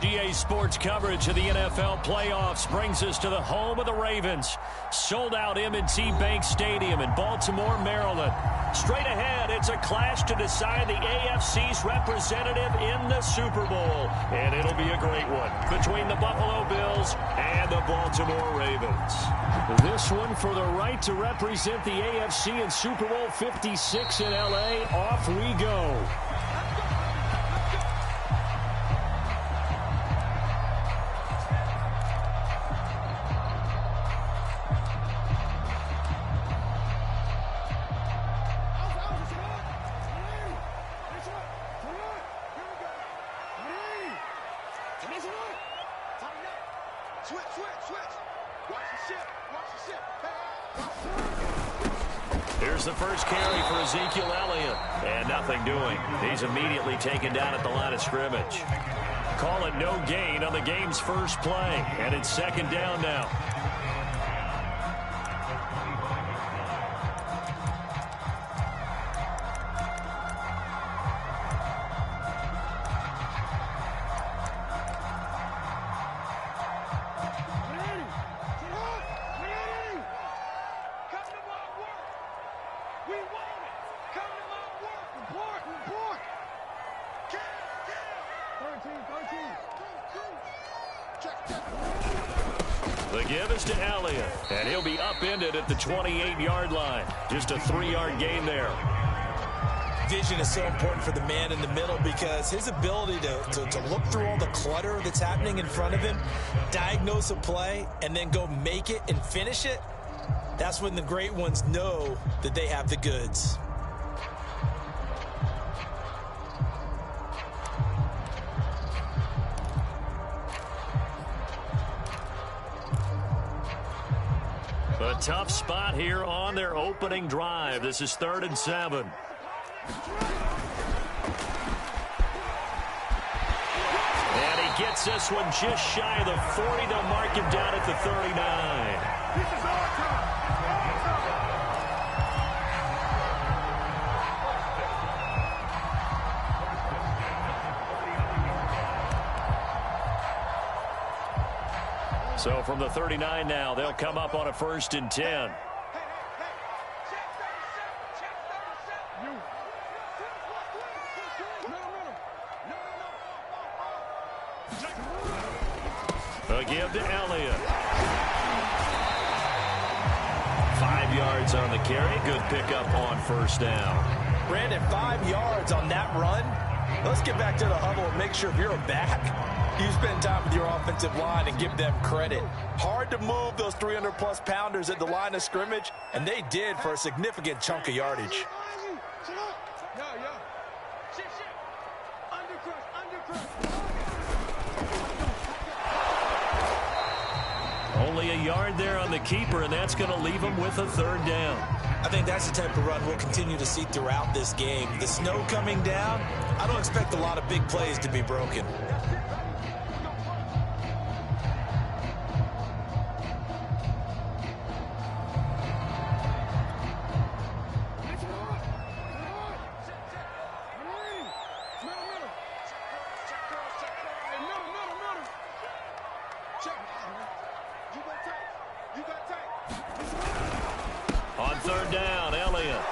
DA Sports coverage of the NFL playoffs brings us to the home of the Ravens. Sold out M&T Bank Stadium in Baltimore, Maryland. Straight ahead, it's a clash to decide the AFC's representative in the Super Bowl. And it'll be a great one between the Buffalo Bills and the Baltimore Ravens. This one for the right to represent the AFC in Super Bowl 56 in L.A. Off we go. Here's the first carry for Ezekiel Elliott. And nothing doing. He's immediately taken down at the line of scrimmage. Call it no gain on the game's first play. And it's second down now. The give is to Elliott, and he'll be upended at the 28-yard line. Just a 3-yard gain there. Vision is so important for the man in the middle because his ability to look through all the clutter that's happening in front of him, diagnose a play, and then go make it and finish it, that's when the great ones know that they have the goods. A tough spot here on their opening drive. This is 3rd and 7. And he gets this one just shy of the 40. They'll mark him down at the 39. This is our time. So from the 39 now, they'll come up on a 1st and 10. A give to Elliott. 5 yards on the carry. Good pickup on 1st down. Brandon, 5 yards on that run. Let's get back to the huddle and make sure if you're a back, you spend time with your offensive line and give them credit. Hard to move those 300-plus pounders at the line of scrimmage, and they did for a significant chunk of yardage. Only a yard there on the keeper, and that's going to leave him with a 3rd down. I think that's the type of run we'll continue to see throughout this game. The snow coming down, I don't expect a lot of big plays to be broken. On 3rd down, Elliott.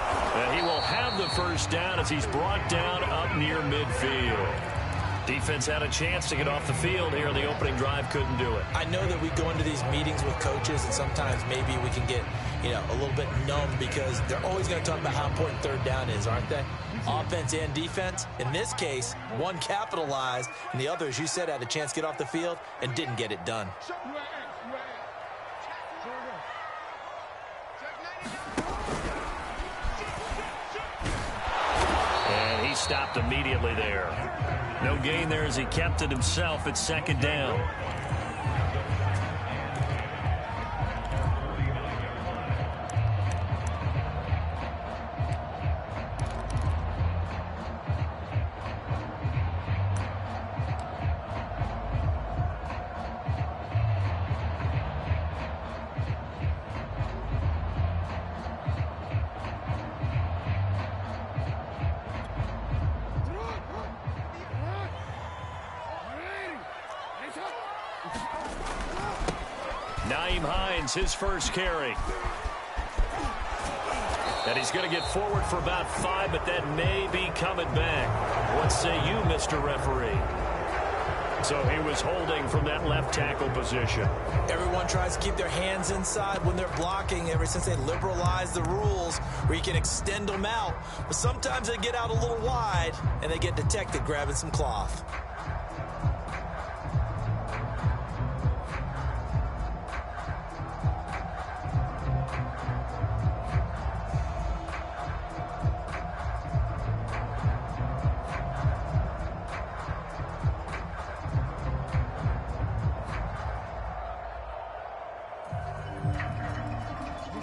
He will have the 1st down as he's brought down up near midfield. Defense had a chance to get off the field here. The opening drive couldn't do it. I know that we go into these meetings with coaches, and sometimes maybe we can get, a little bit numb because they're always going to talk about how important 3rd down is, aren't they? Offense and defense. In this case, one capitalized, and the other, as you said, had a chance to get off the field and didn't get it done. And he stopped immediately there. No gain there as he kept it himself at 2nd down. Nyheim Hines, his first carry. And he's going to get forward for about 5, but that may be coming back. What say you, Mr. Referee? So he was holding from that left tackle position. Everyone tries to keep their hands inside when they're blocking ever since they liberalized the rules where you can extend them out. But sometimes they get out a little wide and they get detected grabbing some cloth.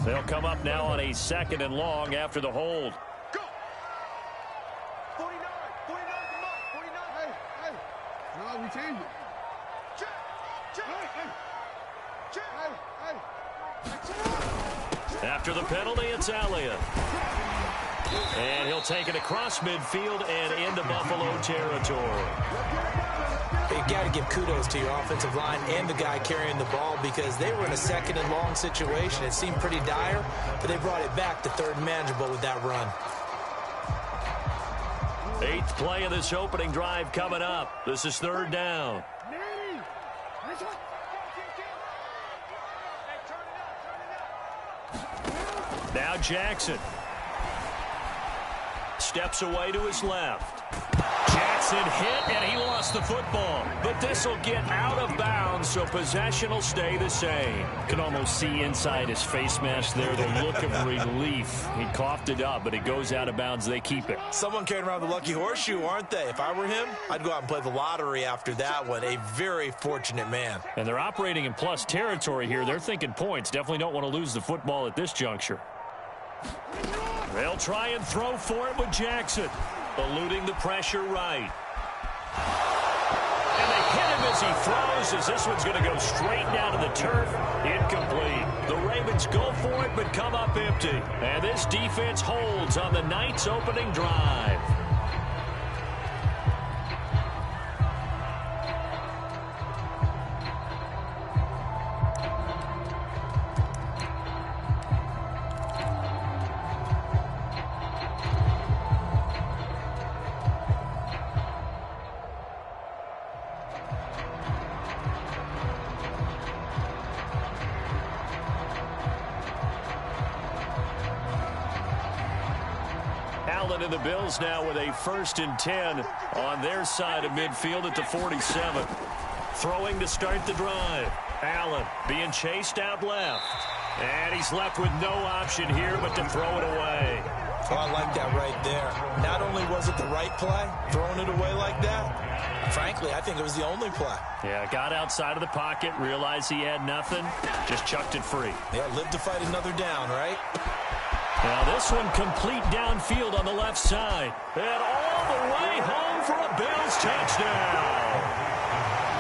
They'll come up now on a 2nd and long after the hold. Go! 49, 49, come on, 49. Hey, hey. No, we changed it. Check, check. Hey, hey. Check, hey. After the penalty, it's Elliott. And he'll take it across midfield and into Buffalo territory. You got to give kudos to your offensive line and the guy carrying the ball because they were in a 2nd and long situation. It seemed pretty dire, but they brought it back to 3rd and manageable with that run. 8th play of this opening drive coming up. This is 3rd down. Now Jackson. Steps away to his left. Jackson hit, and he lost the football. But this will get out of bounds, so possession will stay the same. Can almost see inside his face mask there the look of relief. He coughed it up, but it goes out of bounds. They keep it. Someone carrying around the lucky horseshoe, aren't they? If I were him, I'd go out and play the lottery after that one. A very fortunate man. And they're operating in plus territory here. They're thinking points. Definitely don't want to lose the football at this juncture. They'll try and throw for it with Jackson. Eluding the pressure right. And they hit him as he throws, as this one's going to go straight down to the turf. Incomplete. The Ravens go for it, but come up empty. And this defense holds on the night's opening drive. And the Bills now with a 1st and 10 on their side of midfield at the 47. Throwing to start the drive. Allen being chased out left. And he's left with no option here but to throw it away. Oh, I like that right there. Not only was it the right play, throwing it away like that, frankly, I think it was the only play. Yeah, got outside of the pocket, realized he had nothing, just chucked it free. Yeah, live to fight another down, right? Now this one complete downfield on the left side. And all the way home for a Bills touchdown.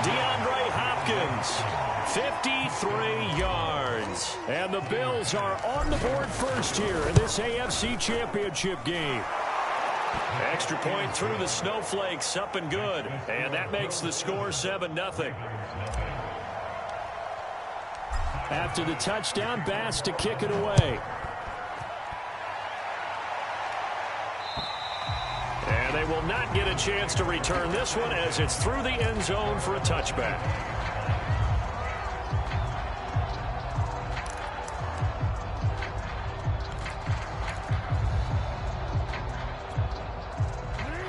DeAndre Hopkins, 53 yards. And the Bills are on the board first here in this AFC Championship game. Extra point through the snowflakes, up and good. And that makes the score 7-0. After the touchdown, Bass to kick it away. And they will not get a chance to return this one as it's through the end zone for a touchback.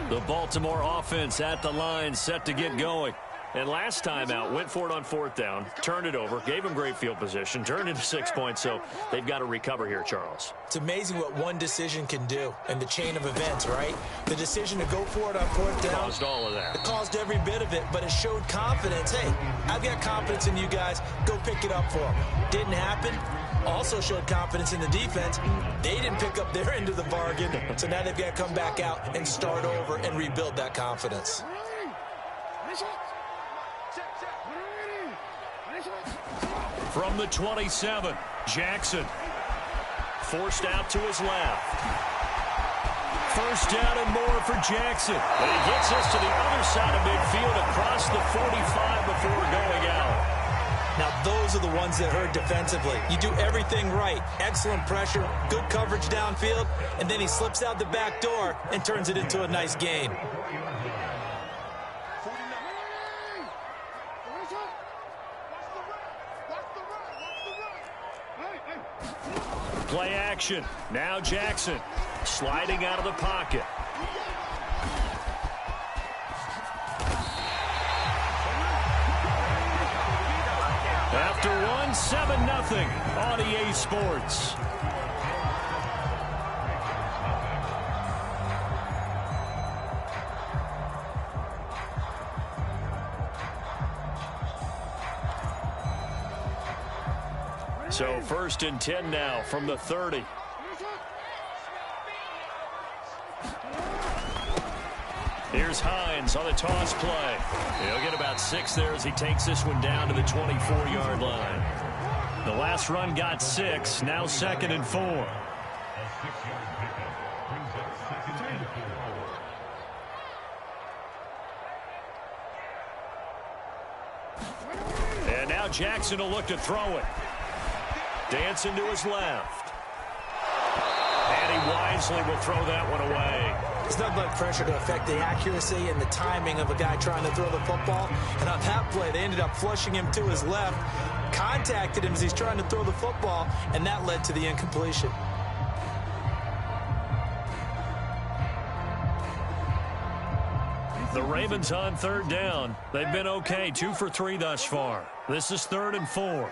The Baltimore offense at the line, set to get going. And last time out, went for it on 4th down, turned it over, gave them great field position, turned into 6 points, so they've got to recover here, Charles. It's amazing what one decision can do in the chain of events, right? The decision to go for it on 4th down. Caused all of that. It caused every bit of it, but it showed confidence. Hey, I've got confidence in you guys. Go pick it up for them. Didn't happen. Also showed confidence in the defense. They didn't pick up their end of the bargain, so now they've got to come back out and start over and rebuild that confidence. From the 27, Jackson forced out to his left. 1st down and more for Jackson. And he gets us to the other side of midfield across the 45 before going out. Now, those are the ones that hurt defensively. You do everything right. Excellent pressure, good coverage downfield, and then he slips out the back door and turns it into a nice gain. Play action. Now Jackson sliding out of the pocket. After one, 7-0 on EA Sports. So 1st and 10 now from the 30. Here's Hines on the toss play. He'll get about 6 there as he takes this one down to the 24-yard line. The last run got 6. Now 2nd and 4. And now Jackson will look to throw it. Dancing to his left. And he wisely will throw that one away. It's nothing but pressure to affect the accuracy and the timing of a guy trying to throw the football. And on that play, they ended up flushing him to his left, contacted him as he's trying to throw the football, and that led to the incompletion. The Ravens on 3rd down. They've been okay, 2 for 3 thus far. This is 3rd and 4.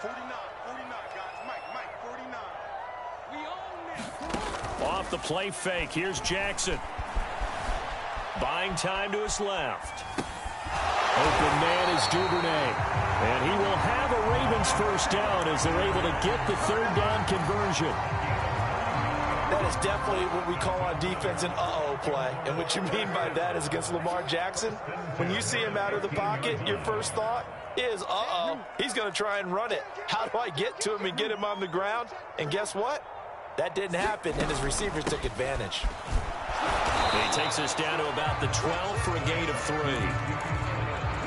49, guys. Mike, 49. We own it. Off the play fake. Here's Jackson. Buying time to his left. Open man is Duvernay. And he will have a Ravens first down as they're able to get the 3rd down conversion. That is definitely what we call on defense an uh-oh play. And what you mean by that is against Lamar Jackson, when you see him out of the pocket, your first thought is, uh-oh, he's going to try and run it. How do I get to him and get him on the ground? And guess what? That didn't happen, and his receivers took advantage. He takes us down to about the 12 for a gain of 3.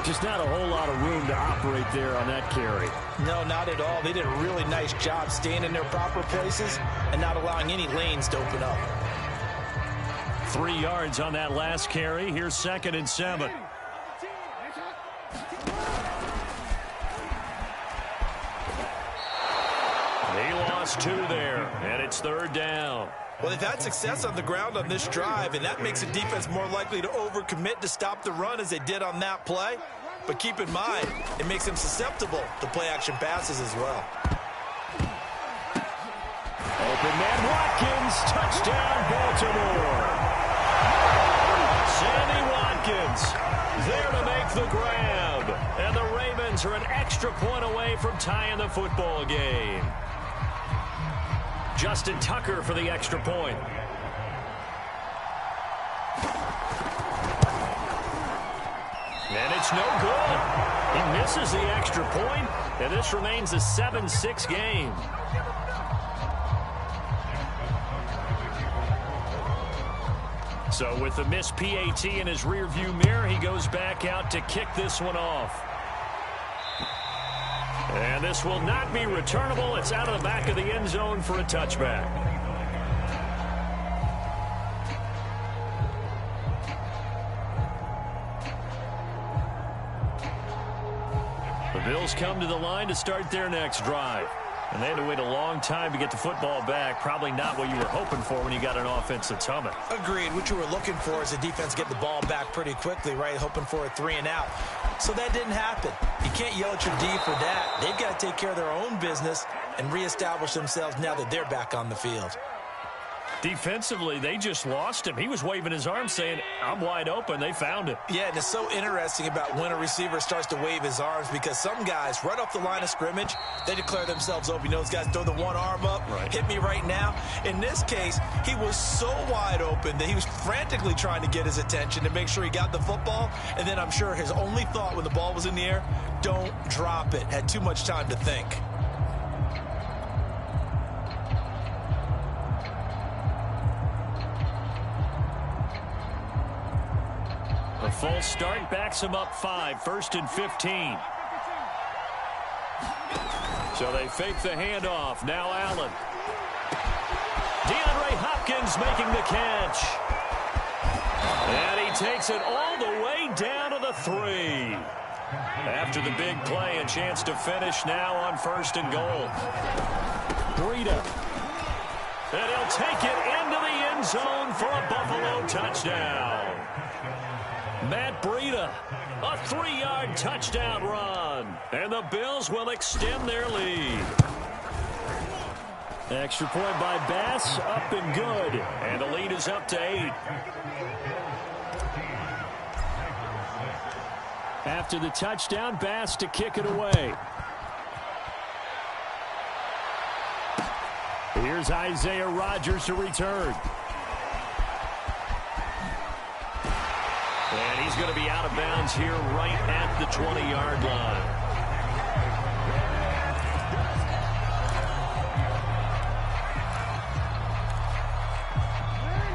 Just not a whole lot of room to operate there on that carry. No, not at all. They did a really nice job staying in their proper places and not allowing any lanes to open up. 3 yards on that last carry. Here's 2nd and 7. He lost 2 there, and it's 3rd down. Well, they've had success on the ground on this drive, and that makes the defense more likely to overcommit to stop the run as they did on that play. But keep in mind, it makes them susceptible to play-action passes as well. Open man Watkins, touchdown Baltimore. Sammy Watkins there to make the grab. And the Ravens are an extra point away from tying the football game. Justin Tucker for the extra point. And it's no good. He misses the extra point, and this remains a 7-6 game. So with the missed PAT in his rearview mirror, he goes back out to kick this one off. And this will not be returnable. It's out of the back of the end zone for a touchback. The Bills come to the line to start their next drive. And they had to wait a long time to get the football back. Probably not what you were hoping for when you got an offense that's humming. Agreed. What you were looking for is the defense get the ball back pretty quickly, right? Hoping for a 3 and out. So that didn't happen. You can't yell at your D for that. They've got to take care of their own business and reestablish themselves now that they're back on the field. Defensively, they just lost him. He was waving his arms saying, I'm wide open. They found him. Yeah, and it's so interesting about when a receiver starts to wave his arms because some guys, right off the line of scrimmage, they declare themselves open. You know, those guys throw the one arm up, hit me right now. In this case, he was so wide open that he was frantically trying to get his attention to make sure he got the football. And then I'm sure his only thought when the ball was in the air, don't drop it. Had too much time to think. A full start backs him up 5, 1st and 15. So they fake the handoff. Now Allen. DeAndre Hopkins making the catch. And he takes it all the way down to the 3. After the big play, a chance to finish now on 1st and goal. Breida. And he'll take it into the end zone for a Buffalo touchdown. Matt Breida, a 3-yard touchdown run. And the Bills will extend their lead. Extra point by Bass, up and good. And the lead is up to 8. After the touchdown, Bass to kick it away. Here's Isaiah Rodgers to return. And he's going to be out of bounds here right at the 20-yard line.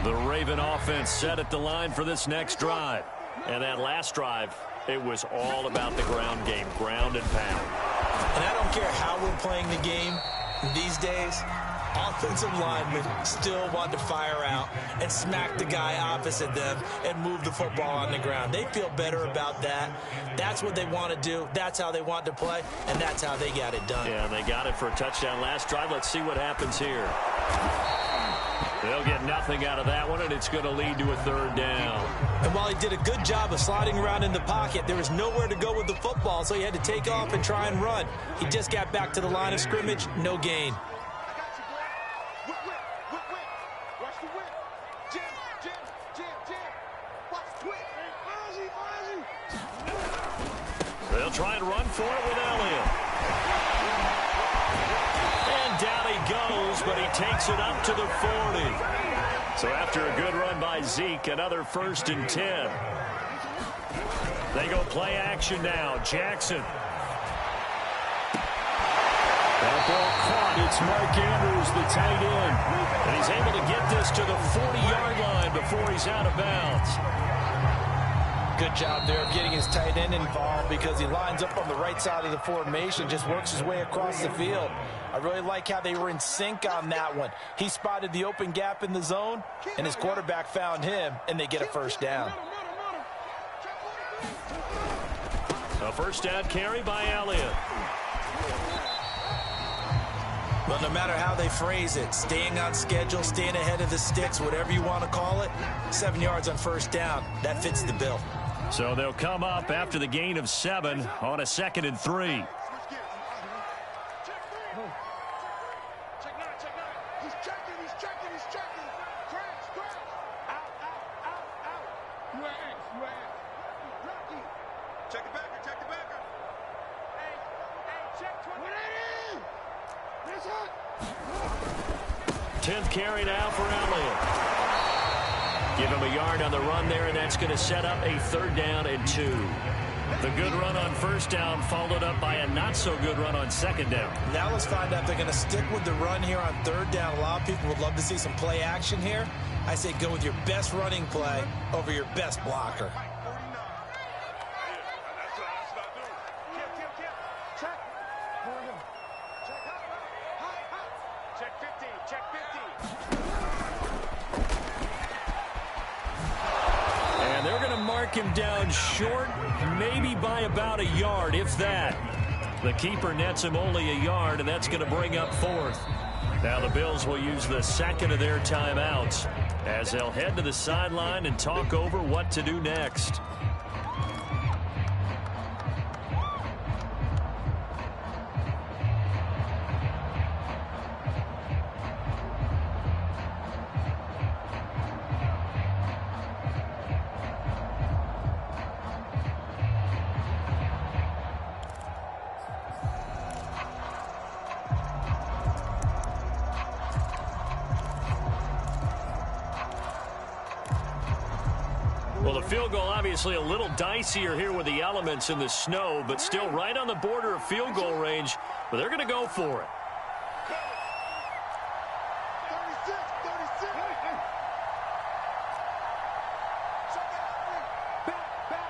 The Raven offense set at the line for this next drive. And that last drive, it was all about the ground game, ground and pound. And I don't care how we're playing the game these days, offensive linemen still want to fire out and smack the guy opposite them and move the football on the ground. They feel better about that. That's what they want to do. That's how they want to play, and that's how they got it done. Yeah, and they got it for a touchdown last drive. Let's see what happens here. They'll get nothing out of that one, and it's going to lead to a 3rd down. And while he did a good job of sliding around in the pocket, there was nowhere to go with the football, so he had to take off and try and run. He just got back to the line of scrimmage, no gain. They'll try and run for it with Elliott. And down he goes, but he takes it up to the 40. So after a good run by Zeke, another 1st and 10. They go play action now. Jackson. That ball caught. It's Mark Andrews, the tight end. And he's able to get this to the 40-yard line before he's out of bounds. Good job there of getting his tight end involved because he lines up on the right side of the formation, just works his way across the field. I really like how they were in sync on that one. He spotted the open gap in the zone, and his quarterback found him, and they get a 1st down. A 1st down carry by Elliott. Well, no matter how they phrase it, staying on schedule, staying ahead of the sticks, whatever you want to call it, 7 yards on 1st down, that fits the bill. So they'll come up after the gain of 7 on a 2nd and 3. Check the backer, check the backer. Hey, check 20. 10th carry now for Elliott. Give him a yard on the run there, and that's going to set up a 3rd down and 2. The good run on 1st down followed up by a not-so-good run on 2nd down. Now let's find out if they're going to stick with the run here on 3rd down. A lot of people would love to see some play action here. I say go with your best running play over your best blocker. And they're going to mark him down short, maybe by about a yard, if that. The keeper nets him only a yard, and that's going to bring up 4th. Now the Bills will use the 2nd of their timeouts as they'll head to the sideline and talk over what to do next. Well, the field goal obviously a little dicier here with the elements in the snow, but still right on the border of field goal range. But they're going to go for it. 36. Back.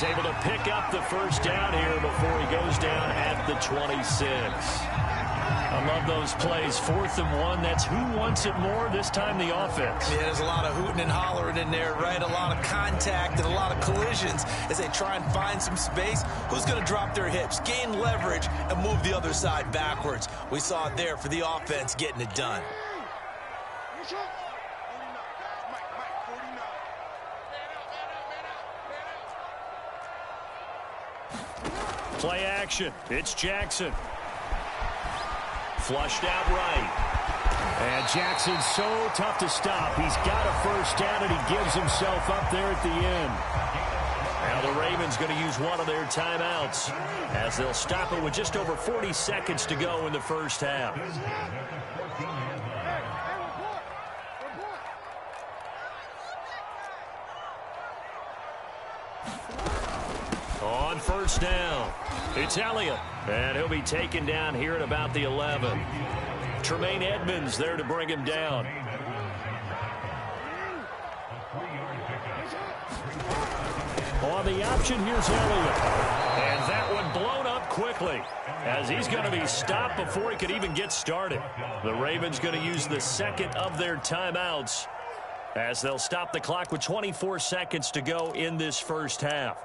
he's able to pick up the first down here before he goes down at the 26. I love those plays. 4th and 1. That's who wants it more, this time the offense. Yeah, there's a lot of hooting and hollering in there, right? A lot of contact and a lot of collisions as they try and find some space. Who's going to drop their hips, gain leverage, and move the other side backwards? We saw it there for the offense getting it done. Play action. It's Jackson. Flushed out right. And Jackson's so tough to stop. He's got a first down, and he gives himself up there at the end. Now the Ravens going to use one of their timeouts as they'll stop it with just over 40 seconds to go in the first half. On first down, it's Elliott, and he'll be taken down here at about the 11. Tremaine Edmonds there to bring him down. On the option, here's Elliott, and that one blown up quickly as he's going to be stopped before he could even get started. The Ravens going to use the second of their timeouts as they'll stop the clock with 24 seconds to go in this first half.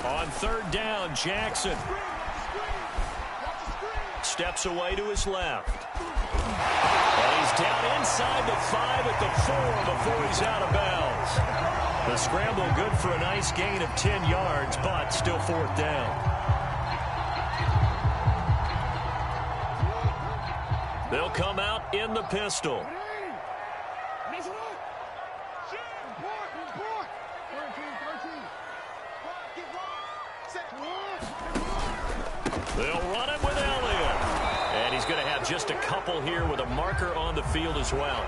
On third down, Jackson steps away to his left. And he's down inside the 5 at the 4 before he's out of bounds. The scramble good for a nice gain of 10 yards, but still 4th down. They'll come out in the pistol. They'll run it with Elliott. And he's going to have just a couple here with a marker on the field as well.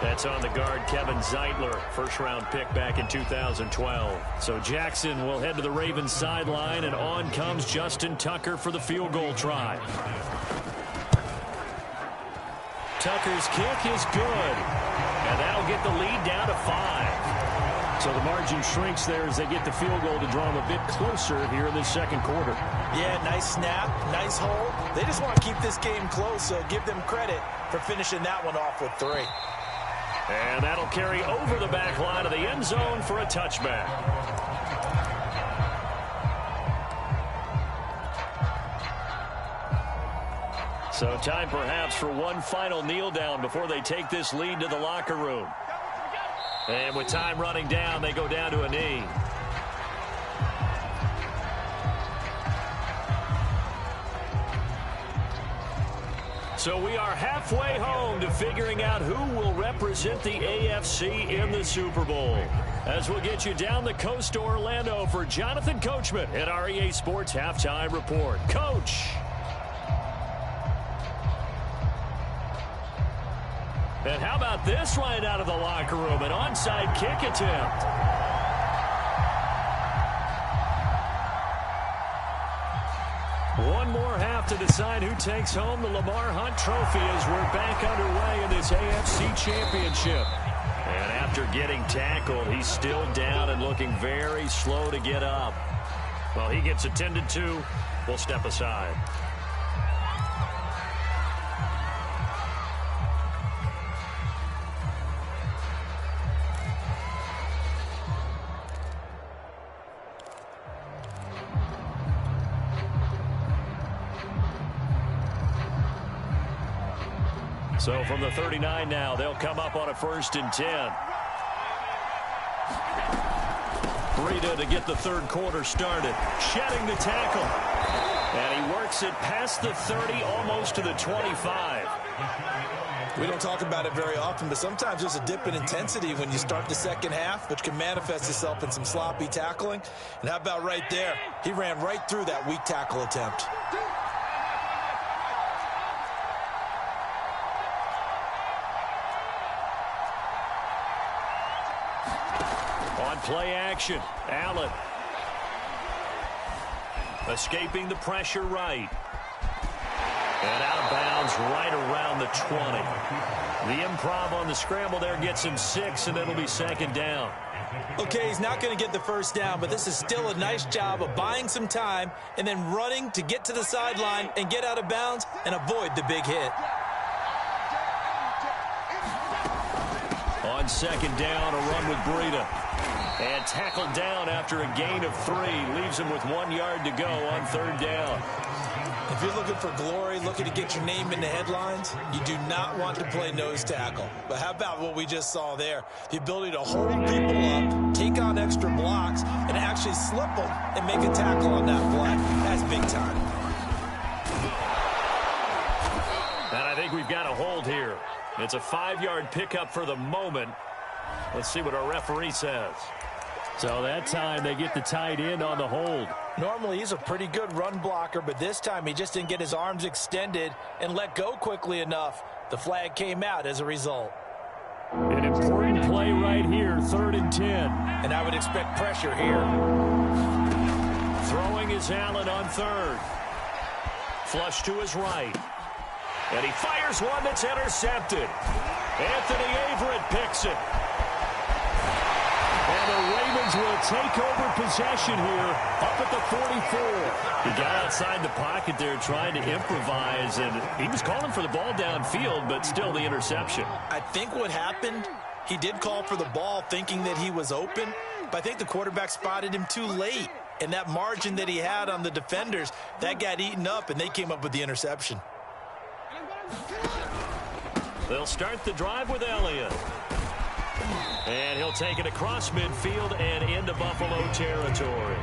That's on the guard, Kevin Zeitler, first-round pick back in 2012. So Jackson will head to the Ravens sideline, and on comes Justin Tucker for the field goal try. Tucker's kick is good, and that'll get the lead down to 5. So the margin shrinks there as they get the field goal to draw them a bit closer here in the second quarter. Yeah, nice snap, nice hold. They just want to keep this game close, so give them credit for finishing that one off with 3. And that'll carry over the back line of the end zone for a touchback. So time perhaps for one final kneel down before they take this lead to the locker room. And with time running down, they go down to a knee. So we are halfway home to figuring out who will represent the AFC in the Super Bowl. As we'll get you down the coast to Orlando for Jonathan Coachman at our EA Sports Halftime Report. Coach. And how about this right out of the locker room? An onside kick attempt. One more half to decide who takes home the Lamar Hunt Trophy as we're back underway in this AFC Championship. And after getting tackled, he's still down and looking very slow to get up. Well, he gets attended to. We'll step aside. So from the 39 now, they'll come up on a 1st and 10. Breida to get the third quarter started. Shedding the tackle. And he works it past the 30, almost to the 25. We don't talk about it very often, but sometimes there's a dip in intensity when you start the second half, which can manifest itself in some sloppy tackling. And how about right there? He ran right through that weak tackle attempt. Play action. Allen. Escaping the pressure right. And out of bounds right around the 20. The improv on the scramble there gets him 6, and it'll be second down. Okay, he's not going to get the first down, but this is still a nice job of buying some time and then running to get to the sideline and get out of bounds and avoid the big hit. On second down, a run with Breida. And tackled down after a gain of 3. Leaves him with 1 yard to go on third down. If you're looking for glory, looking to get your name in the headlines, you do not want to play nose tackle. But how about what we just saw there? The ability to hold people up, take on extra blocks, and actually slip them and make a tackle on that play. That's big time. And I think we've got a hold here. It's a 5-yard pickup for the moment. Let's see what our referee says. So that time they get the tight end on the hold. Normally he's a pretty good run blocker, but this time he just didn't get his arms extended and let go quickly enough. The flag came out as a result. An important play right here, 3rd and 10. And I would expect pressure here. Throwing is Allen on 3rd. Flush to his right. And he fires one that's intercepted. Anthony Averett picks it. And the Ravens will take over possession here up at the 44. He got outside the pocket there trying to improvise, and he was calling for the ball downfield, but still the interception. I think what happened, he did call for the ball thinking that he was open, but I think the quarterback spotted him too late. And that margin that he had on the defenders, that got eaten up, and they came up with the interception. They'll start the drive with Elliott. And he'll take it across midfield and into Buffalo territory.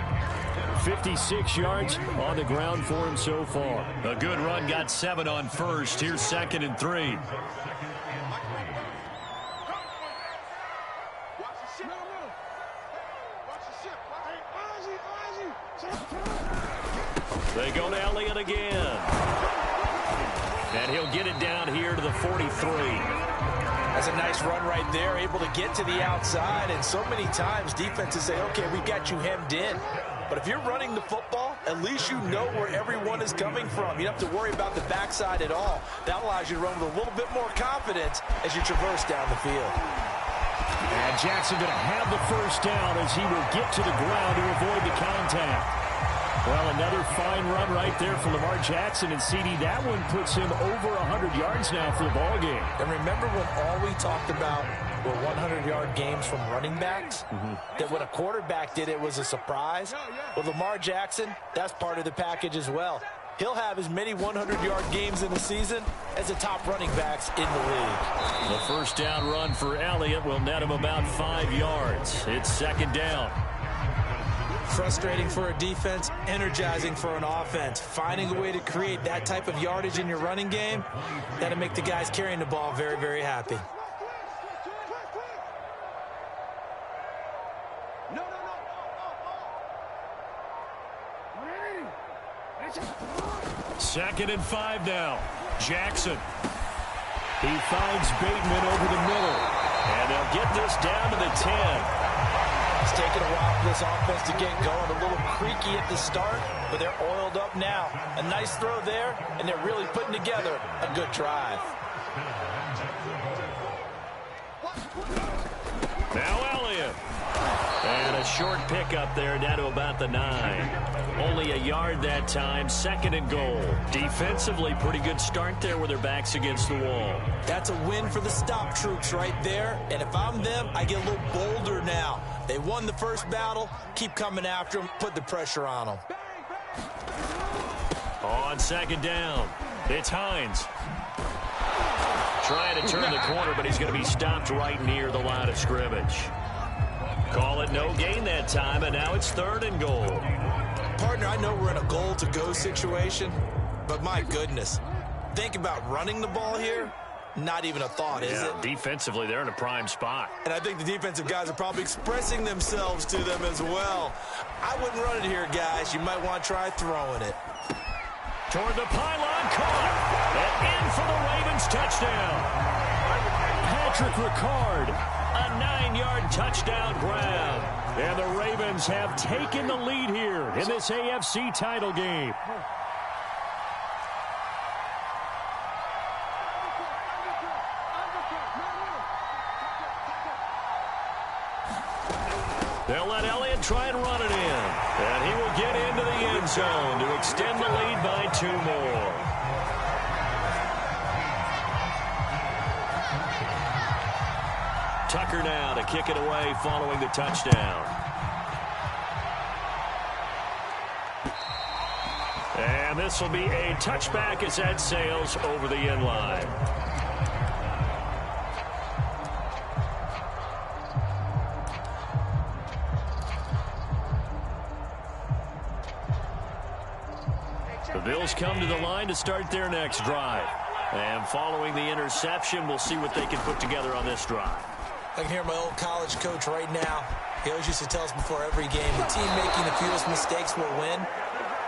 56 yards on the ground for him so far. A good run, got 7 on first. Here's 2nd and 3. They go to Elliott again. And he'll get it down here to the 43. That's a nice run right there, able to get to the outside. And so many times defenses say, okay, we've got you hemmed in. But if you're running the football, at least you know where everyone is coming from. You don't have to worry about the backside at all. That allows you to run with a little bit more confidence as you traverse down the field. And Jackson going to have the first down as he will get to the ground to avoid the contact. Well, another fine run right there for Lamar Jackson, and CD, that one puts him over 100 yards now for the ball game. And remember when all we talked about were 100-yard games from running backs? That when a quarterback did it was a surprise? With Lamar Jackson, that's part of the package as well. He'll have as many 100-yard games in the season as the top running backs in the league. The first down run for Elliott will net him about 5 yards. It's 2nd down. Frustrating for a defense, energizing for an offense. Finding a way to create that type of yardage in your running game, that'll make the guys carrying the ball very, very happy. Second and 5 now. Jackson. He finds Bateman over the middle. And they'll get this down to the 10. It's taken a while for this offense to get going. A little creaky at the start, but they're oiled up now. A nice throw there, and they're really putting together a good drive. Now Elliott. And a short pickup there down to about the 9. Only a yard that time, 2nd and goal. Defensively, pretty good start there with their backs against the wall. That's a win for the stop troops right there. And if I'm them, I get a little bolder now. They won the first battle. Keep coming after them. Put the pressure on them. On 2nd down, it's Hines. Trying to turn the corner, but he's going to be stopped right near the line of scrimmage. Call it no gain that time, and now it's 3rd and goal. Partner, I know we're in a goal-to-go situation, but my goodness, think about running the ball here. Not even a thought, is it? Defensively, they're in a prime spot. And I think the defensive guys are probably expressing themselves to them as well. I wouldn't run it here, guys. You might want to try throwing it. Toward the pylon, caught. And in for the Ravens touchdown. Patrick Ricard, a 9-yard touchdown grab. And the Ravens have taken the lead here in this AFC title game. They'll let Elliott try and run it in. And he will get into the end zone to extend the lead by 2 more. Tucker now to kick it away following the touchdown. And this will be a touchback as that sails over the end line. The Bills come to the line to start their next drive. And following the interception, we'll see what they can put together on this drive. I can hear my old college coach right now. He always used to tell us before every game, the team making the fewest mistakes will win.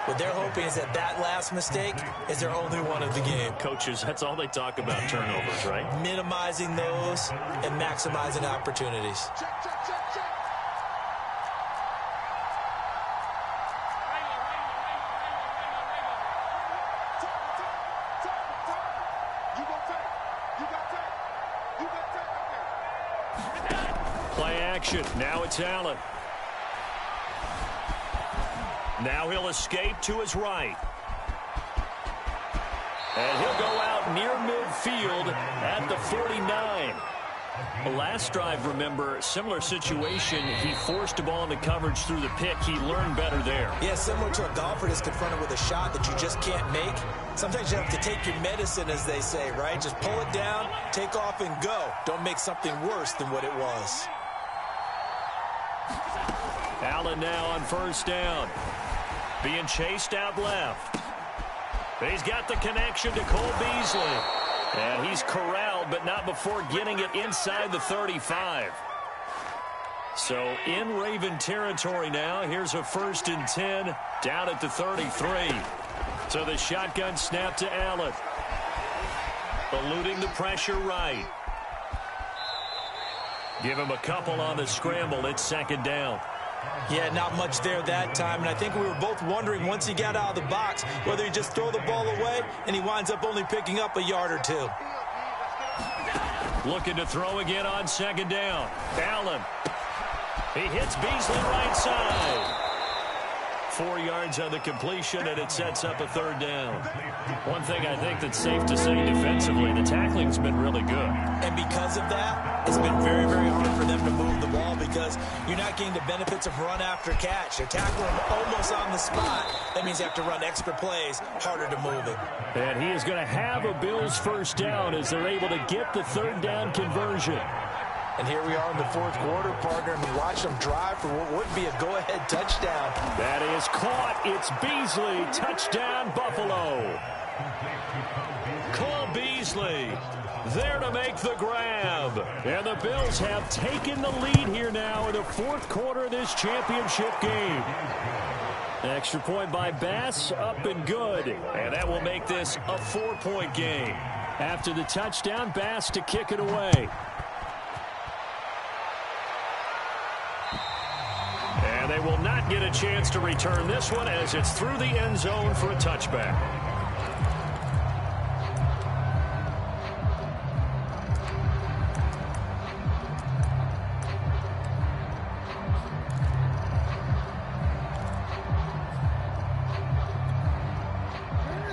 What they're hoping is that that last mistake is their only one of the game. Coaches, that's all they talk about, turnovers, right? Minimizing those and maximizing opportunities. Check, check, check, check. You got tape. You got tape. You got tape up there. Play action. Now it's Allen. Now he'll escape to his right. And he'll go out near midfield at the 49. The last drive, remember, similar situation. He forced a ball into coverage through the pick. He learned better there. Yeah, similar to a golfer that's confronted with a shot that you just can't make. Sometimes you have to take your medicine, as they say, right? Just pull it down, take off, and go. Don't make something worse than what it was. Allen now on first down. Being chased out left. He's got the connection to Cole Beasley. And he's corralled, but not before getting it inside the 35. So in Raven territory now. Here's a 1st and 10 down at the 33. So the shotgun snap to Allen. Eluding the pressure right. Give him a couple on the scramble. It's 2nd down. Yeah, not much there that time, and I think we were both wondering once he got out of the box whether he just throw the ball away, and he winds up only picking up a yard or 2. Looking to throw again on 2nd down. Allen. He hits Beasley right side. 4 yards on the completion, and it sets up a 3rd down. One thing I think that's safe to say defensively, the tackling's been really good. And because of that, it's been very, very hard for them to move the ball because you're not getting the benefits of run after catch. They're tackling almost on the spot. That means you have to run extra plays, harder to move it. And he is going to have a Bills 1st down as they're able to get the 3rd down conversion. And here we are in the 4th quarter, partner, and watch them drive for what would be a go-ahead touchdown. That is caught. It's Beasley. Touchdown, Buffalo. Cole Beasley there to make the grab. And the Bills have taken the lead here now in the 4th quarter of this championship game. Extra point by Bass, up and good. And that will make this a 4-point game. After the touchdown, Bass to kick it away. And they will not get a chance to return this one as it's through the end zone for a touchback.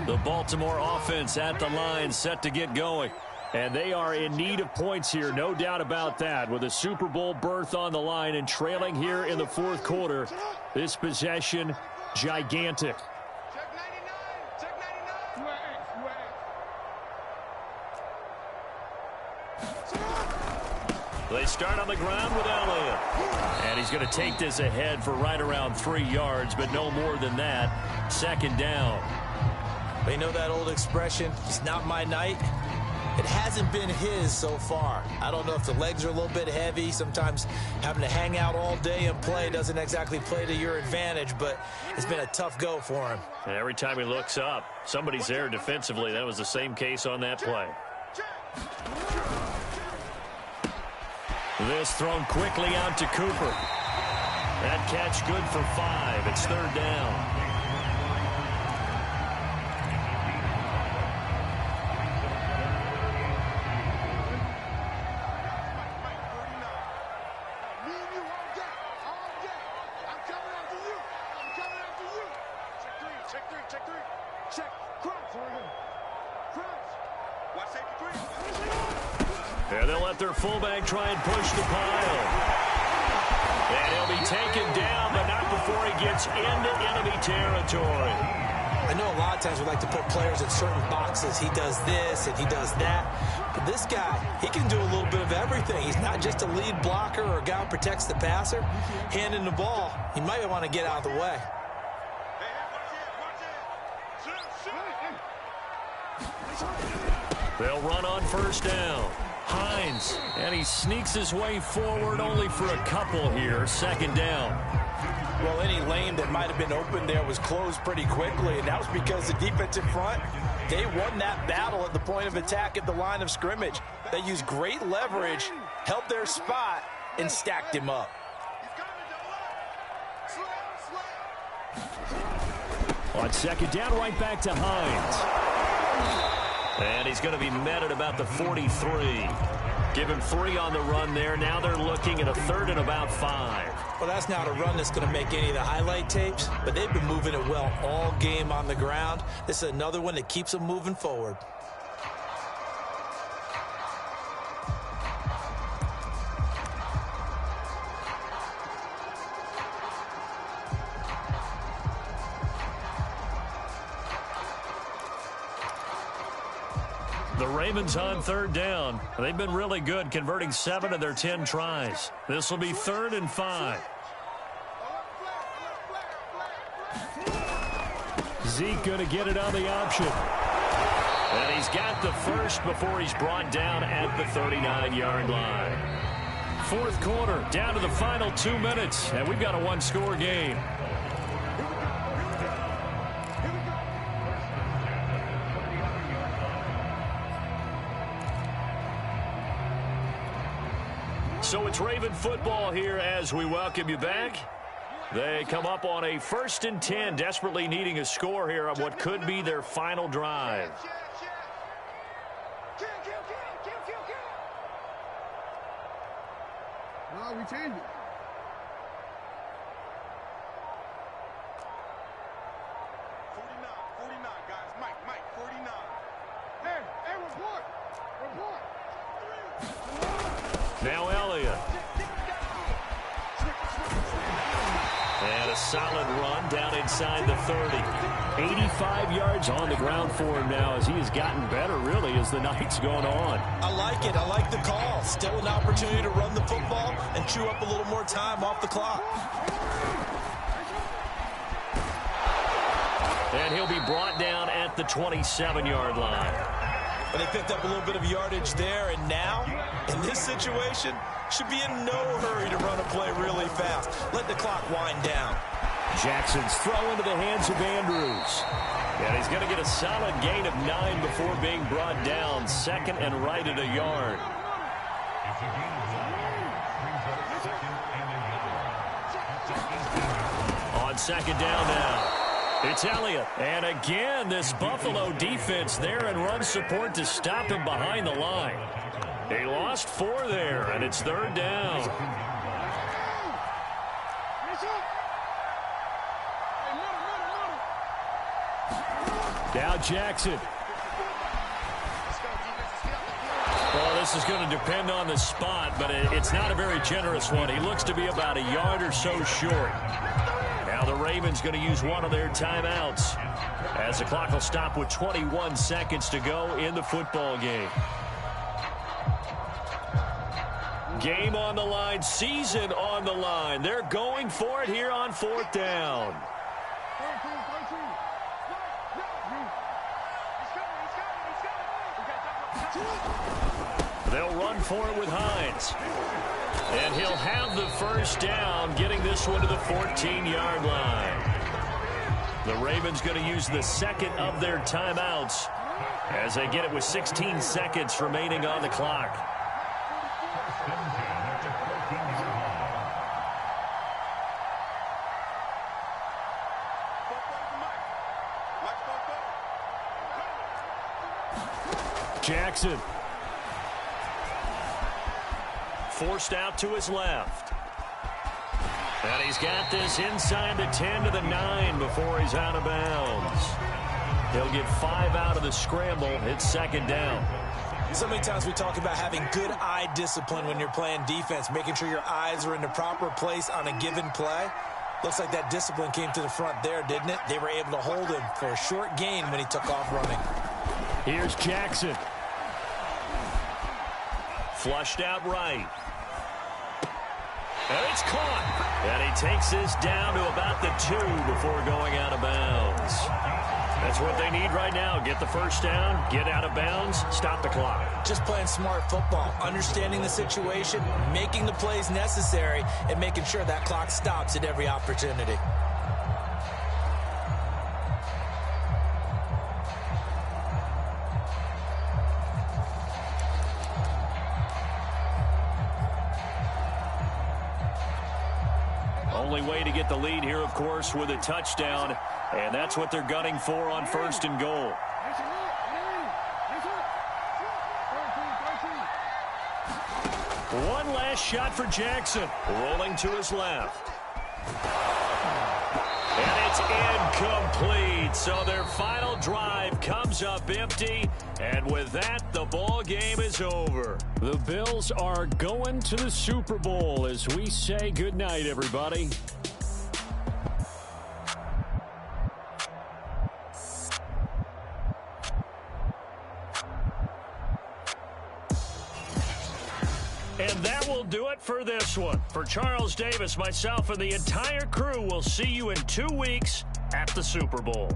The Baltimore offense at the line, set to get going. And they are in need of points here, no doubt about that, with a Super Bowl berth on the line and trailing here in the 4th quarter. This possession, gigantic. Check 99. Check 99. They start on the ground with Elliott. And he's going to take this ahead for right around 3 yards, but no more than that. 2nd down. They know that old expression, it's not my night. It hasn't been his so far. I don't know if the legs are a little bit heavy. Sometimes having to hang out all day and play doesn't exactly play to your advantage, but it's been a tough go for him. And every time he looks up, somebody's there defensively. That was the same case on that play. This thrown quickly out to Cooper. That catch good for 5. It's 3rd down. And they'll let their fullback try and push the pile. And he'll be taken down, but not before he gets into enemy territory. I know a lot of times we like to put players in certain boxes. He does this and he does that. But this guy, he can do a little bit of everything. He's not just a lead blocker or a guy who protects the passer. Handing the ball, he might want to get out of the way. They'll run on first down. Hines, and he sneaks his way forward only for a couple here. Second down. Well, any lane that might have been open there was closed pretty quickly, and that was because the defensive front, they won that battle at the point of attack at the line of scrimmage. They used great leverage, held their spot, and stacked him up. On second down, right back to Hines. And he's going to be met at about the 43. Give him 3 on the run there. Now they're looking at a 3rd and about 5. Well, that's not a run that's going to make any of the highlight tapes, but they've been moving it well all game on the ground. This is another one that keeps them moving forward. The Ravens on 3rd down. They've been really good, converting 7 of their 10 tries. This will be 3rd and 5. Zeke going to get it on the option. And he's got the first before he's brought down at the 39-yard line. 4th quarter, down to the final 2 minutes, and we've got a 1-score game. So it's Raven football here as we welcome you back. They come up on a 1st and 10, desperately needing a score here on what could be their final drive. No, we changed it. Now Elliott. And a solid run down inside the 30. 85 yards on the ground for him now as he has gotten better, really, as the night's gone on. I like it. I like the call. Still an opportunity to run the football and chew up a little more time off the clock. And he'll be brought down at the 27-yard line. But they picked up a little bit of yardage there, and now, in this situation, should be in no hurry to run a play really fast. Let the clock wind down. Jackson's throw into the hands of Andrews. And he's going to get a solid gain of 9 before being brought down. 2nd and right at a yard. On 2nd down now. It's Elliott. And again, this Buffalo defense there in run support to stop him behind the line. He lost 4 there, and it's 3rd down. Now Jackson. Well, this is going to depend on the spot, but it's not a very generous one. He looks to be about a yard or so short. Now the Ravens going to use one of their timeouts as the clock will stop with 21 seconds to go in the football game. Game on the line, season on the line. They're going for it here on 4th down. They'll run for it with Hines. And he'll have the first down, getting this one to the 14-yard line. The Ravens going to use the 2nd of their timeouts as they get it with 16 seconds remaining on the clock. Jackson. Forced out to his left. And he's got this inside the 10 to the 9 before he's out of bounds. He'll get 5 out of the scramble. It's 2nd down. So many times we talk about having good eye discipline when you're playing defense, making sure your eyes are in the proper place on a given play. Looks like that discipline came to the front there, didn't it? They were able to hold him for a short gain when he took off running. Here's Jackson. Flushed out right. And it's caught. And he takes this down to about the 2 before going out of bounds. That's what they need right now. Get the first down, get out of bounds, stop the clock. Just playing smart football, understanding the situation, making the plays necessary, and making sure that clock stops at every opportunity. Only way to get the lead here, of course, with a touchdown. And that's what they're gunning for on 1st and goal. One last shot for Jackson. Rolling to his left. And it's incomplete. So their final drive comes up empty. And with that, the ball game is over. The Bills are going to the Super Bowl as we say goodnight, everybody. And that will do it for this one. For Charles Davis, myself, and the entire crew, will see you in 2 weeks at the Super Bowl.